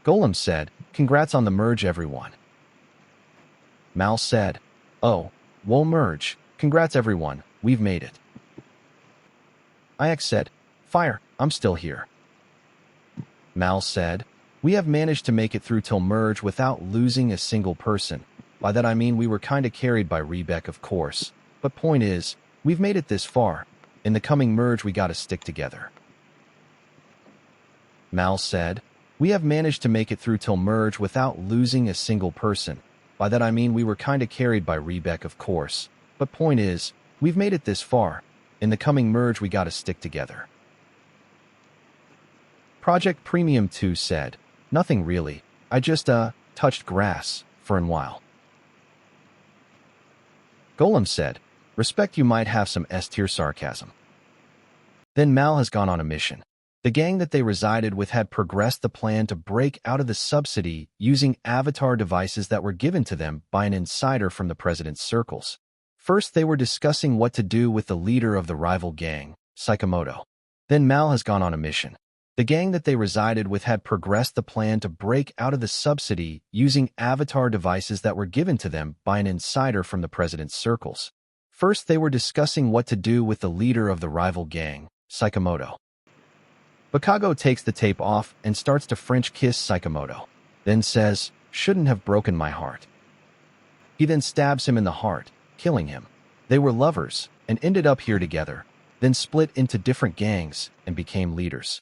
Golem said, "Congrats on the merge, everyone." Mal said, "Oh, whoa merge. Congrats everyone, we've made it." Ix said, "Fire, I'm still here." Mal said, "We have managed to make it through till merge without losing a single person. By that I mean we were kinda carried by Rebek, of course. But point is, we've made it this far. In the coming merge we gotta stick together." Mal said, "We have managed to make it through till merge without losing a single person. By that I mean we were kinda carried by Rebek, of course. But point is, we've made it this far. In the coming merge we gotta stick together." Project Premium 2 said, "Nothing really. I just, touched grass for a while." Golem said, "Respect, you might have some S-tier sarcasm." Then Mal has gone on a mission. The gang that they resided with had progressed the plan to break out of the subsidy using avatar devices that were given to them by an insider from the president's circles. First, they were discussing what to do with the leader of the rival gang, Sakamoto. Then Mal has gone on a mission. The gang that they resided with had progressed the plan to break out of the subsidy using avatar devices that were given to them by an insider from the president's circles. First, they were discussing what to do with the leader of the rival gang, Sakamoto. Bakago takes the tape off and starts to French kiss Sakamoto, then says, "Shouldn't have broken my heart." He then stabs him in the heart, killing him. They were lovers and ended up here together, then split into different gangs and became leaders.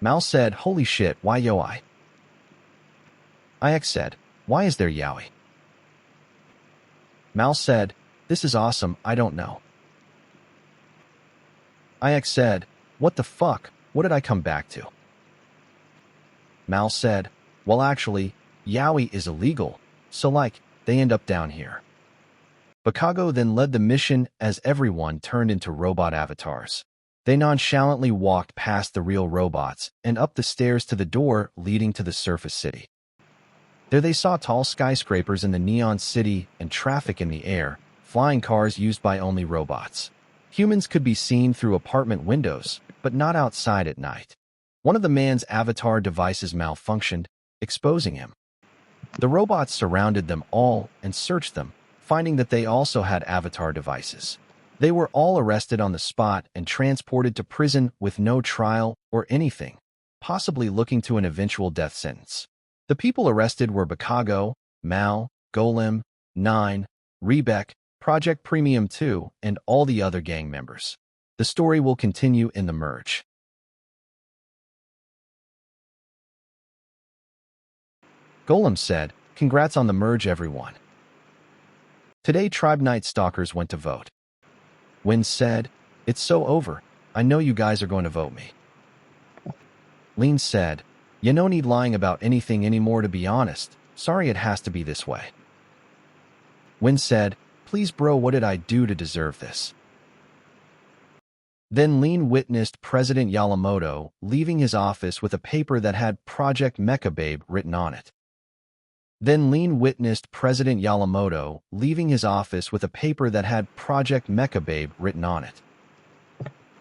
Mal said, "Holy shit, why Yoi?" Ix said, "Why is there Yaoi?" Mal said, "This is awesome, I don't know." Ix said, "What the fuck, what did I come back to?" Mal said, "Well actually, Yaoi is illegal, so like, they end up down here." Bakago then led the mission as everyone turned into robot avatars. They nonchalantly walked past the real robots and up the stairs to the door leading to the surface city. There they saw tall skyscrapers in the neon city and traffic in the air, flying cars used by only robots. Humans could be seen through apartment windows, but not outside at night. One of the man's avatar devices malfunctioned, exposing him. The robots surrounded them all and searched them, finding that they also had avatar devices. They were all arrested on the spot and transported to prison with no trial or anything, possibly looking to an eventual death sentence. The people arrested were Bakago, Mal, Golem, Nine, Rebek, Project Premium 2, and all the other gang members. The story will continue in the merge. Golem said, "Congrats on the merge, everyone." Today, Tribe Night Stalkers went to vote. Win said, "It's so over. I know you guys are going to vote me." Lean said, "You no need lying about anything anymore, to be honest. Sorry it has to be this way." Win said, "Please bro, what did I do to deserve this?" Then Lean witnessed President Yamamoto leaving his office with a paper that had Project Mecha Babe written on it. Then Lean witnessed President Yamamoto leaving his office with a paper that had Project Mecha Babe written on it.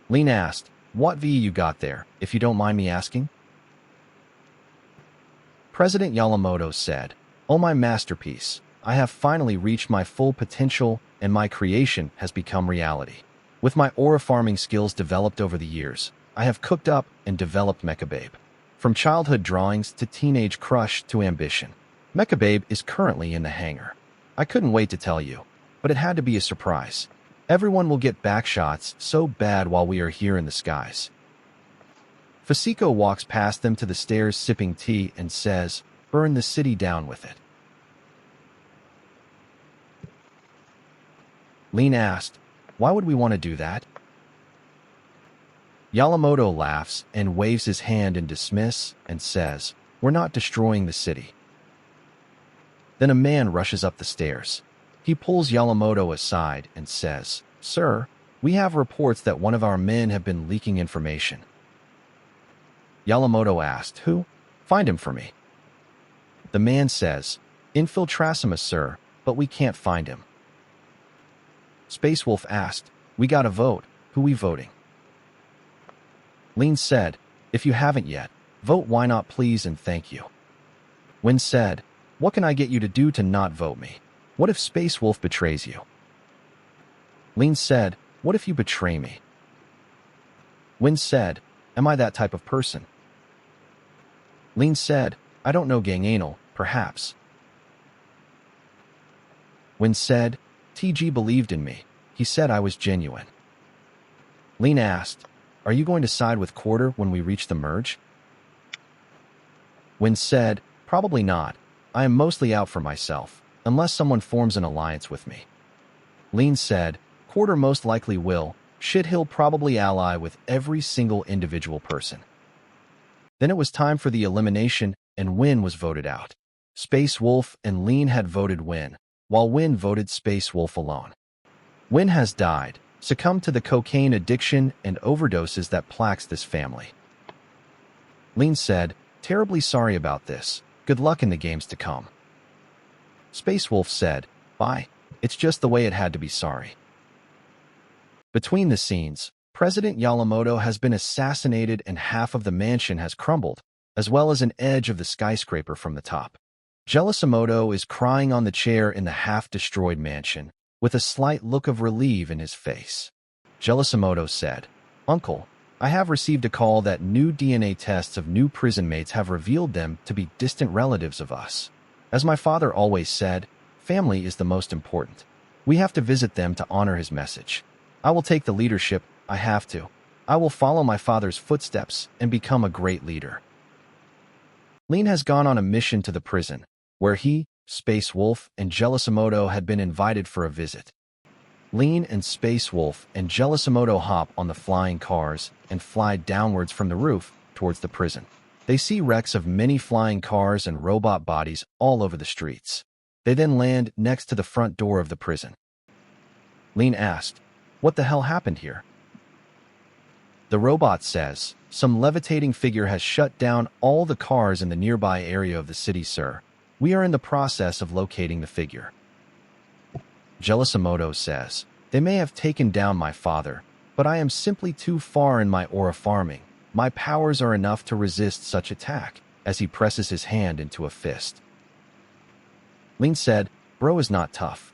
Lean asked, "What V you got there, if you don't mind me asking?" President Yamamoto said, "Oh, my masterpiece, I have finally reached my full potential and my creation has become reality. With my aura farming skills developed over the years, I have cooked up and developed Mecha Babe. From childhood drawings to teenage crush to ambition. Mecha Babe is currently in the hangar. I couldn't wait to tell you, but it had to be a surprise. Everyone will get back shots so bad while we are here in the skies." Fasiko walks past them to the stairs sipping tea and says, "Burn the city down with it." Lean asked, "Why would we want to do that?" Yamamoto laughs and waves his hand in dismiss and says, "We're not destroying the city." Then a man rushes up the stairs. He pulls Yamamoto aside and says, "Sir, we have reports that one of our men have been leaking information." Yamamoto asked, "Who? Find him for me." The man says, "Infiltrasima, sir, but we can't find him." Space Wolf asked, "We gotta vote. Who we voting?" Lean said, "If you haven't yet, Vote why not please and thank you. Win said, what can I get you to do to not vote me? What if Space Wolf betrays you? Lean said, what if you betray me? Win said, am I that type of person? Lean said, I don't know, gang anal, perhaps. Win said, TG believed in me. He said I was genuine. Lean asked, are you going to side with Quarter when we reach the merge? Win said, probably not. I am mostly out for myself, unless someone forms an alliance with me. Lean said, Quarter most likely will. Shit, he'll probably ally with every single individual person. Then it was time for the elimination, and Win was voted out. Space Wolf and Lean had voted Win, while Win voted Space Wolf alone. Win has died, succumbed to the cocaine addiction and overdoses that plagues this family. Lean said, terribly sorry about this. Good luck in the games to come. Space Wolf said, bye. It's just the way it had to be, sorry. Between the scenes, President Yamamoto has been assassinated and half of the mansion has crumbled, as well as an edge of the skyscraper from the top. Yamamoto is crying on the chair in the half-destroyed mansion, with a slight look of relief in his face. Yamamoto said, Uncle, I have received a call that new DNA tests of new prison mates have revealed them to be distant relatives of us. As my father always said, family is the most important. We have to visit them to honor his message. I will take the leadership, I have to. I will follow my father's footsteps and become a great leader. Lean has gone on a mission to the prison, where he, Space Wolf, and Yamamoto had been invited for a visit. Lean and Space Wolf and Yamamoto hop on the flying cars and fly downwards from the roof towards the prison. They see wrecks of many flying cars and robot bodies all over the streets. They then land next to the front door of the prison. Lean asked, what the hell happened here? The robot says, some levitating figure has shut down all the cars in the nearby area of the city, sir. We are in the process of locating the figure. Yamamoto says, they may have taken down my father, but I am simply too far in my aura farming. My powers are enough to resist such attack, as he presses his hand into a fist. Lean said, bro is not tough.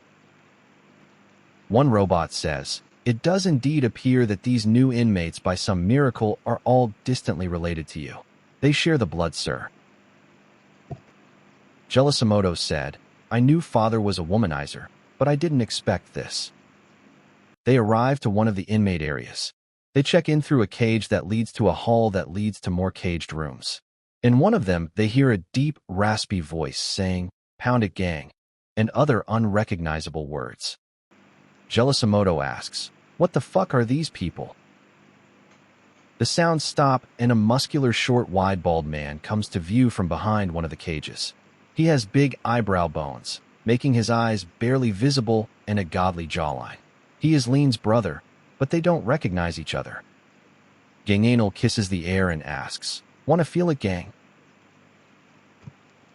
One robot says, it does indeed appear that these new inmates by some miracle are all distantly related to you. They share the blood, sir. Yamamoto said, I knew father was a womanizer, but I didn't expect this. They arrive to one of the inmate areas. They check in through a cage that leads to a hall that leads to more caged rooms. In one of them, they hear a deep, raspy voice saying, pound it, gang, and other unrecognizable words. Yamamoto asks, what the fuck are these people? The sounds stop and a muscular, short, wide, bald man comes to view from behind one of the cages. He has big eyebrow bones, making his eyes barely visible and a godly jawline. He is Lean's brother, but they don't recognize each other. Gang Anal kisses the air and asks, wanna feel it, gang?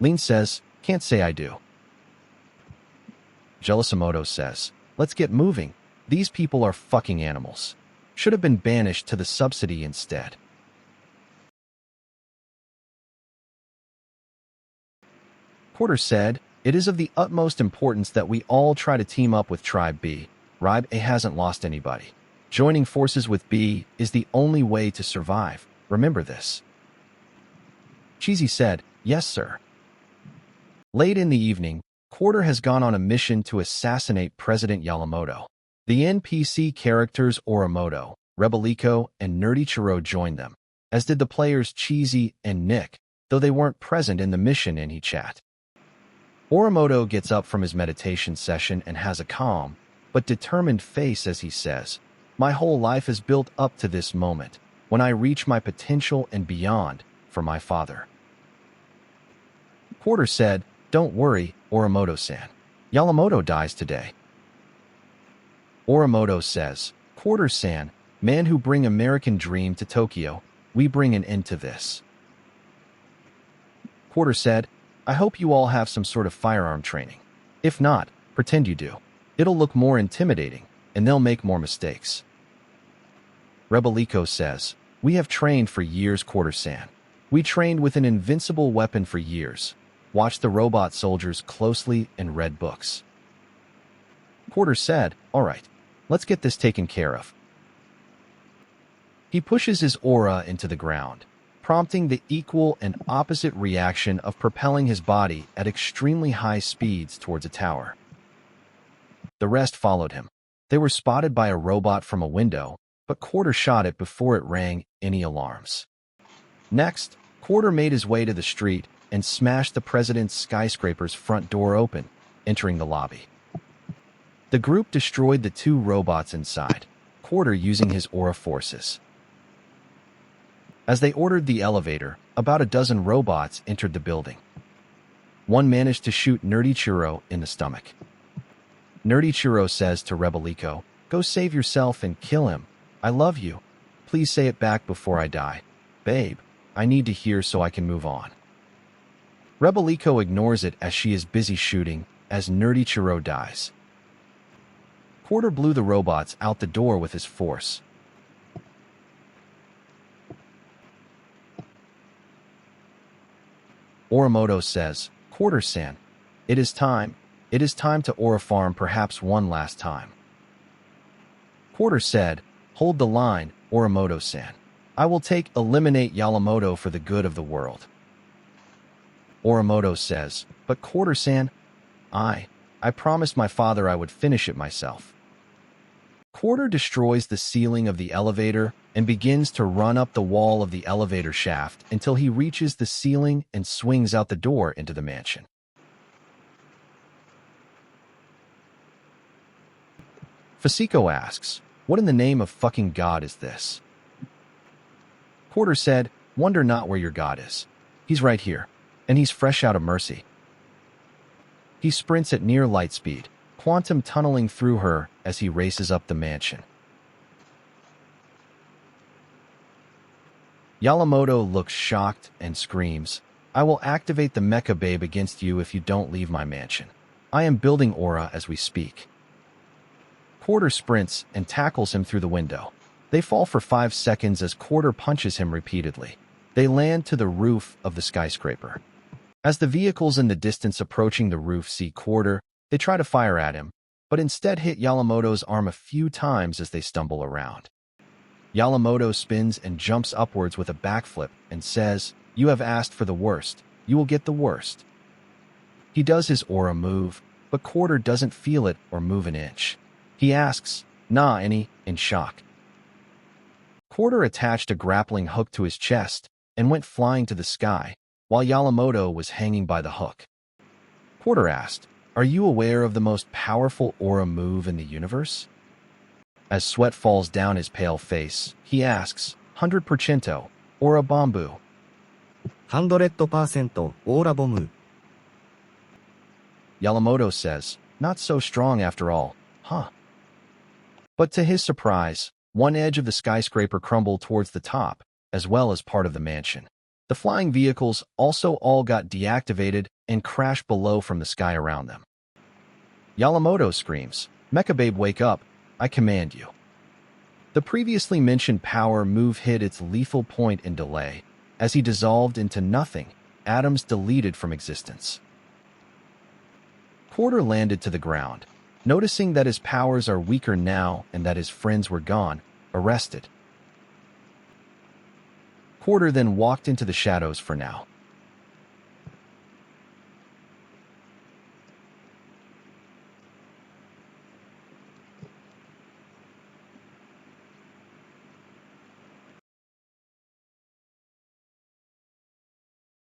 Lean says, can't say I do. Yamamoto says, let's get moving. These people are fucking animals. Should have been banished to the subsidy instead. Porter said, it is of the utmost importance that we all try to team up with Tribe B. Tribe A hasn't lost anybody. Joining forces with B is the only way to survive. Remember this. Cheesy said, yes, sir. Late in the evening, Quarter has gone on a mission to assassinate President Yamamoto. The NPC characters Oromoto, Rebelico, and Nerdichiro joined them, as did the players Cheesy and Nick, though they weren't present in the mission in chat. Oromoto gets up from his meditation session and has a calm, but determined face as he says, my whole life is built up to this moment, when I reach my potential and beyond, for my father. Quarter said, don't worry, Oromoto-san. Yamamoto dies today. Oromoto says, Quarter-san, man who bring American dream to Tokyo, we bring an end to this. Quarter said, I hope you all have some sort of firearm training. If not, pretend you do. It'll look more intimidating, and they'll make more mistakes. Rebelico says, we have trained for years, Quarter-san. We trained with an invincible weapon for years, watched the robot soldiers closely, and read books. Quarter said, "All right, let's get this taken care of." He pushes his aura into the ground, prompting the equal and opposite reaction of propelling his body at extremely high speeds towards a tower. The rest followed him. They were spotted by a robot from a window, but Quarter shot it before it rang any alarms. Next, Quarter made his way to the street and smashed the president's skyscraper's front door open, entering the lobby. The group destroyed the two robots inside, Quarter using his aura forces. As they ordered the elevator, about a dozen robots entered the building. One managed to shoot Nerdichiro in the stomach. Nerdichiro says to Rebelico, "Go save yourself and kill him. I love you. Please say it back before I die. Babe, I need to hear so I can move on." Rebelico ignores it as she is busy shooting as Nerdichiro dies. Quarter blew the robots out the door with his force. Oramoto says, "Quarter-san, it is time. It is time to Aura Farm perhaps one last time." Quarter said, "Hold the line, Oramoto-san. I will eliminate Yamamoto for the good of the world." Oramoto says, "But Quarter-san, I promised my father I would finish it myself." Quarter destroys the ceiling of the elevator and begins to run up the wall of the elevator shaft until he reaches the ceiling and swings out the door into the mansion. Fasiko asks, "What in the name of fucking God is this?" Quarter said, "Wonder not where your God is. He's right here, and he's fresh out of mercy." He sprints at near light speed, quantum tunneling through her as he races up the mansion. Yamamoto looks shocked and screams, "I will activate the Mecha Babe against you if you don't leave my mansion. I am building aura as we speak." Quarter sprints and tackles him through the window. They fall for 5 seconds as Quarter punches him repeatedly. They land to the roof of the skyscraper. As the vehicles in the distance approaching the roof see Quarter, they try to fire at him, but instead hit Yamamoto's arm a few times as they stumble around. Yamamoto spins and jumps upwards with a backflip and says, "You have asked for the worst. You will get the worst." He does his aura move, but Quarter doesn't feel it or move an inch. He asks, "Nah, any?" in shock. Quarter attached a grappling hook to his chest and went flying to the sky, while Yamamoto was hanging by the hook. Quarter asked, "Are you aware of the most powerful aura move in the universe?" As sweat falls down his pale face, he asks, "100% Aura Bombu." 100% オーラボム。 Yamamoto says, "Not so strong after all, huh?" But to his surprise, one edge of the skyscraper crumbled towards the top, as well as part of the mansion. The flying vehicles also all got deactivated and crashed below from the sky around them. Yamamoto screams, "Mecha Babe, wake up, I command you." The previously mentioned power move hit its lethal point in delay, as he dissolved into nothing, atoms deleted from existence. Quarter landed to the ground, noticing that his powers are weaker now and that his friends were gone, arrested. Quarter then walked into the shadows for now.